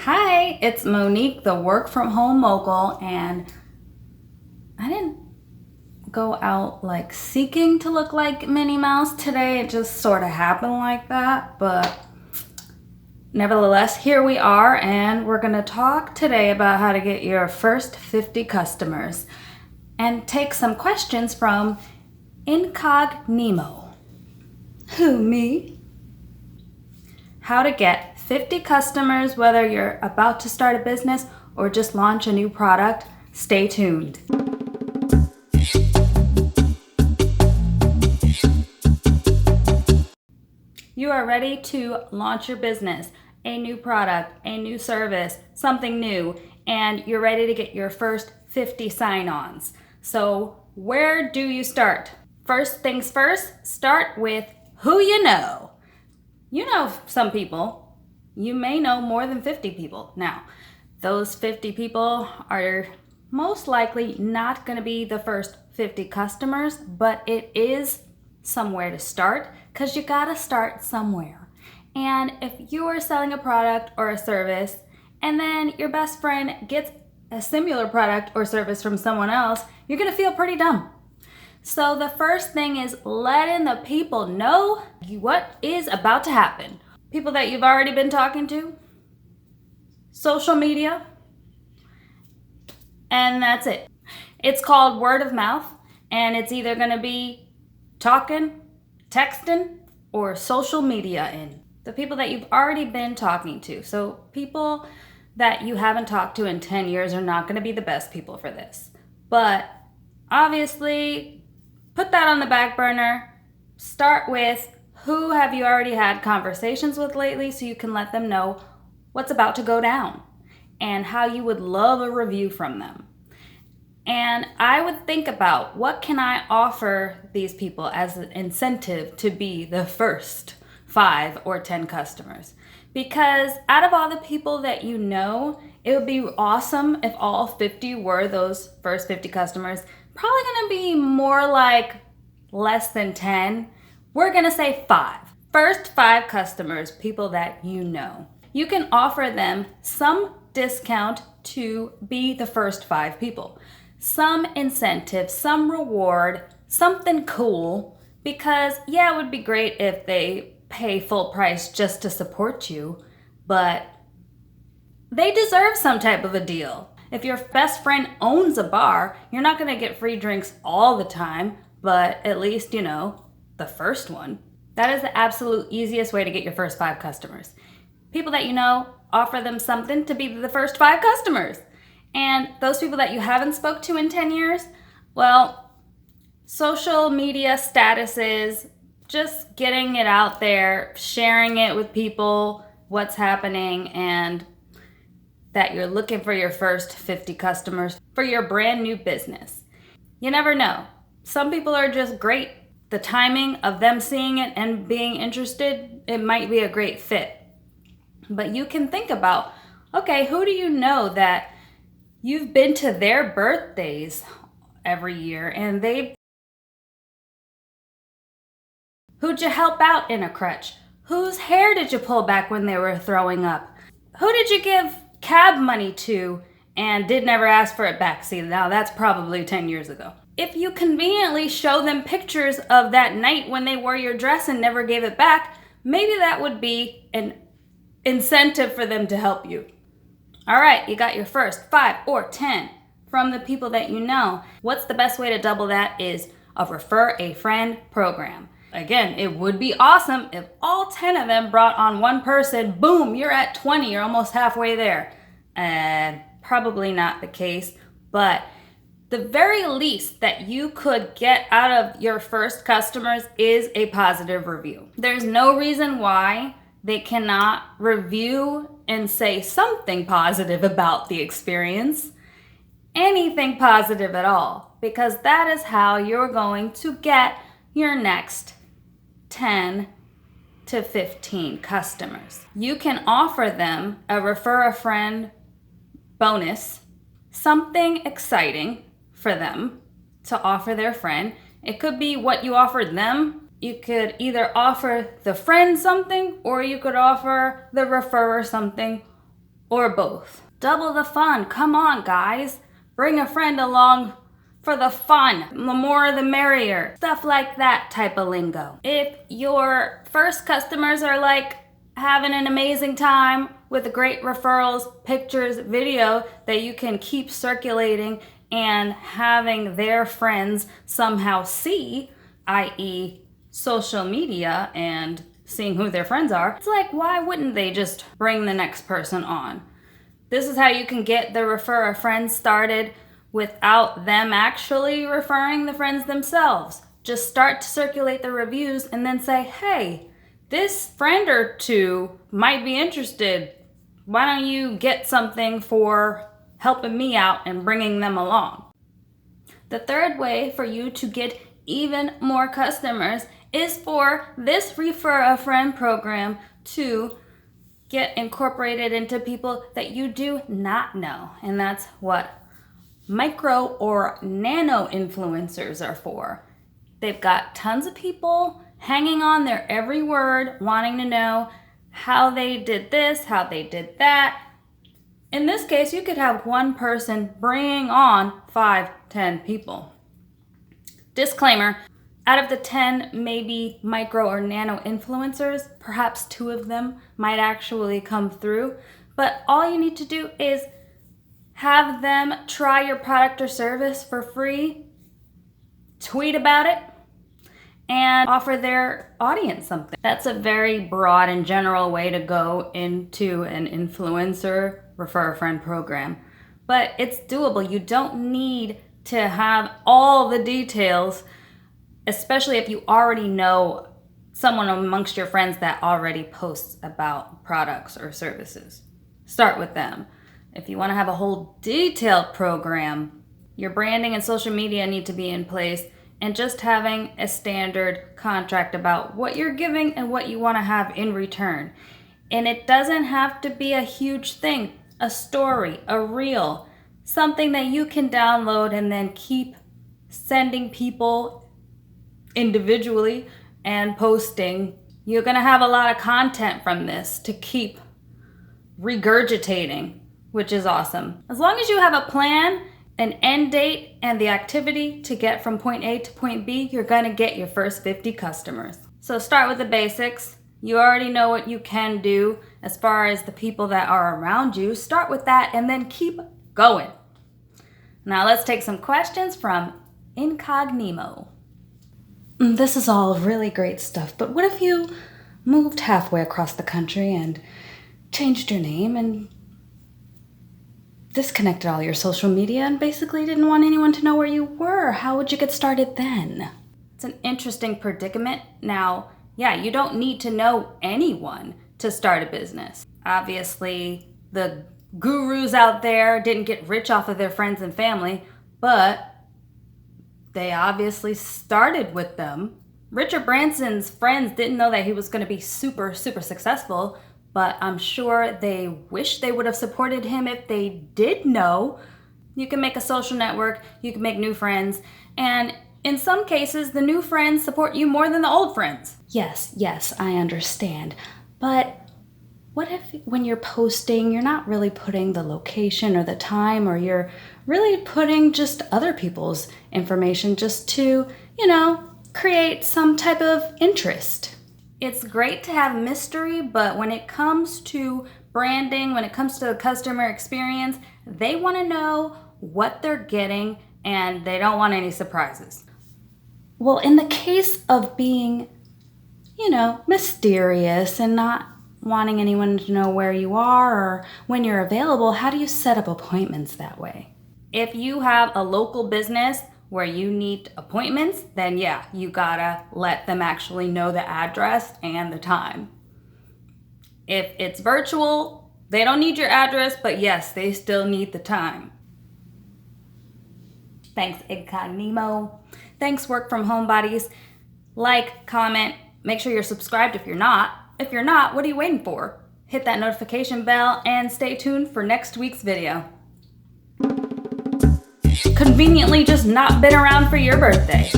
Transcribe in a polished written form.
Hi, it's Monique, the work from home mogul, and I didn't go out like seeking to look like Minnie Mouse today. It just sort of happened like that, but nevertheless, here we are, and we're going to talk today about how to get your first 50 customers and take some questions from Incognimo. Who, me? How to get 50 customers, whether you're about to start a business or just launch a new product. Stay tuned. You are ready to launch your business, a new product, a new service, something new, and you're ready to get your first 50 sign-ons. So where do you start? First things first, start with who you know. You know some people. You may know more than 50 people. Now, those 50 people are most likely not going to be the first 50 customers, but it is somewhere to start because you got to start somewhere. And if you are selling a product or a service and then your best friend gets a similar product or service from someone else, you're going to feel pretty dumb. So the first thing is letting the people know what is about to happen. People that you've already been talking to, social media, and that's it. It's called word of mouth, and it's either going to be talking, texting, or social media in. The people that you've already been talking to. So people that you haven't talked to in 10 years are not going to be the best people for this. But obviously, put that on the back burner. Start with who have you already had conversations with lately so you can let them know what's about to go down and how you would love a review from them. And I would think about what can I offer these people as an incentive to be the first 5 or 10 customers. Because out of all the people that you know, it would be awesome if all 50 were those first 50 customers. Probably gonna be more like less than 10. We're gonna say 5. First 5 customers, people that you know. You can offer them some discount to be the first 5 people. Some incentive, some reward, something cool, because yeah, it would be great if they pay full price just to support you, but they deserve some type of a deal. If your best friend owns a bar, you're not going to get free drinks all the time, but at least, the first one. That is the absolute easiest way to get your first 5 customers. People that you know, offer them something to be the first 5 customers. And those people that you haven't spoke to in 10 years, well, social media statuses, just getting it out there, sharing it with people, what's happening, and that you're looking for your first 50 customers for your brand new business. You never know. Some people are just great. The timing of them seeing it and being interested, it might be a great fit. But you can think about, okay, who do you know that you've been to their birthdays every year and who'd you help out in a crutch? Whose hair did you pull back when they were throwing up? Who did you give cab money to and did never ask for it back? See, now that's probably 10 years ago. If you conveniently show them pictures of that night when they wore your dress and never gave it back, maybe that would be an incentive for them to help you. All right, you got your first 5 or 10 from the people that you know. What's the best way to double that is a refer a friend program. Again, it would be awesome if all 10 of them brought on one person. Boom, you're at 20. You're almost halfway there. Probably not the case, but the very least that you could get out of your first customers is a positive review. There's no reason why they cannot review and say something positive about the experience. Anything positive at all, because that is how you're going to get your next 10 to 15 customers. You can offer them a refer a friend bonus, something exciting for them to offer their friend. It could be what you offered them. You could either offer the friend something or you could offer the referrer something, or both. Double the fun. Come on, guys. Bring a friend along for the fun. The more the merrier. Stuff like that type of lingo. If your first customers are like having an amazing time with great referrals, pictures, video that you can keep circulating and having their friends somehow see, i.e. social media and seeing who their friends are, it's like, why wouldn't they just bring the next person on? This is how you can get the refer a friend started without them actually referring the friends themselves. Just start to circulate the reviews and then say, hey, this friend or two might be interested. Why don't you get something for helping me out and bringing them along? The third way for you to get even more customers is for this Refer a Friend program to get incorporated into people that you do not know. And that's what micro or nano influencers are for. They've got tons of people hanging on their every word, wanting to know how they did this, how they did that. In this case, you could have one person bringing on 5, 10 people. Disclaimer, out of the 10 maybe micro or nano influencers, perhaps 2 of them might actually come through. But all you need to do is have them try your product or service for free, tweet about it, and offer their audience something. That's a very broad and general way to go into an influencer refer a friend program. But it's doable. You don't need to have all the details, especially if you already know someone amongst your friends that already posts about products or services. Start with them. If you want to have a whole detailed program, your branding and social media need to be in place, and just having a standard contract about what you're giving and what you want to have in return. And it doesn't have to be a huge thing, a story, a reel, something that you can download and then keep sending people individually and posting. You're going to have a lot of content from this to keep regurgitating, which is awesome. As long as you have a plan, an end date, and the activity to get from point A to point B, you're gonna get your first 50 customers. So start with the basics. You already know what you can do as far as the people that are around you. Start with that and then keep going. Now let's take some questions from Incognimo. This is all really great stuff, but what if you moved halfway across the country and changed your name and disconnected all your social media and basically didn't want anyone to know where you were? How would you get started then? It's an interesting predicament. Now, yeah, you don't need to know anyone to start a business. Obviously, the gurus out there didn't get rich off of their friends and family, but they obviously started with them. Richard Branson's friends didn't know that he was going to be super, super successful, but I'm sure they wish they would have supported him if they did know. You can make a social network, you can make new friends, and in some cases, the new friends support you more than the old friends. Yes, I understand. But what if when you're posting, you're not really putting the location or the time, or you're really putting just other people's information just to, create some type of interest? It's great to have mystery, but when it comes to branding, when it comes to the customer experience, they want to know what they're getting and they don't want any surprises. Well, in the case of being, mysterious and not wanting anyone to know where you are or when you're available, how do you set up appointments that way? If you have a local business where you need appointments, then yeah, you gotta let them actually know the address and the time. If it's virtual, they don't need your address, but yes, they still need the time. Thanks, Incognimo. Thanks, Work From Home Buddies. Like, comment, make sure you're subscribed if you're not. If you're not, what are you waiting for? Hit that notification bell and stay tuned for next week's video. Conveniently just not been around for your birthday.